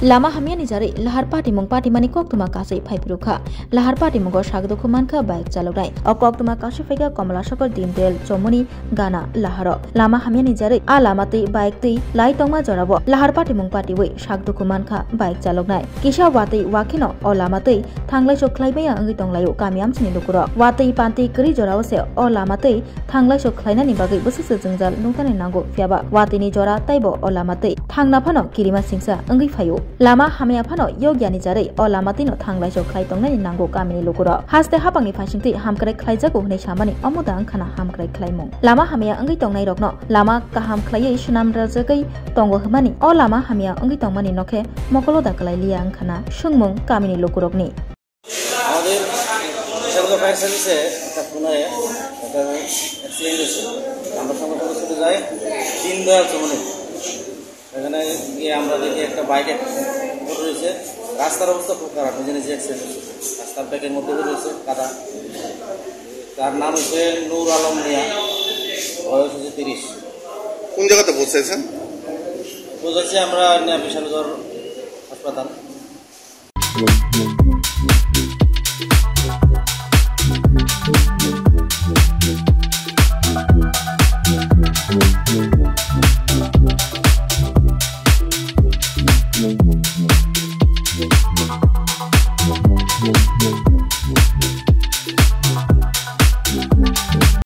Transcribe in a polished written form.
Lama hamya ni jari lahar party mong party mani kok tuma kasai phaipiruka lahar party mongo sagdo khumanka bike chaloknai o kok tuma kasai phaiga Kamala Sakar Dindel Chomoni Gana laharo lama hamya ni jari a lama tei bike tei lai tongma jorabo lahar party mong party wei sagdo khumanka bike chaloknai kisa watei wakino o lama tei thanglai soklaibai angi tonglayo kamiam chini dukuro watei panti kri jorao se o lama tei thanglai soklaina ni bagai bususe jingjal nungtani nango fiaba watei ni jora taibo o lama tei thangna phano kirima singsa angi phayo lama hamya phano yogyani jarai o lama tino thanglai so khlai tongnani nango kamini lokuro haste hapangni phasingti hamkrai khlaijago hne samani amuda angkhana hamkrai khlaimung lama hamya angi tongnai rokno lama kaham khlaiei sunam rajagai tongo hmani o lama hamya angi tongmani nokhe mokoloda klai liya angkhana sungmung kamini lokurokni আমাদের সেগুলো fire সার্ভিসে একটা পুনায় একটা accident হয়েছে আমরা সঙ্গে সঙ্গে ছুটে যাই দীনদয়াল চৌমনি এখানে গিয়ে আমরা দেখি একটা বাইকে পড়ে রয়েছে রাস্তার অবস্থা খুব খারাপ নিজে নিজে অ্যাক্সিডেন্ট হয়েছে রাস্তার ব্যাগের মধ্যে রয়েছে কাদা তার নাম হচ্ছে নূর আলম মিয়া বয়স হচ্ছে 30 কোন জায়গাতে পৌঁছেছেন পৌঁছেছি আমরা বিশালগড় হাসপাতাল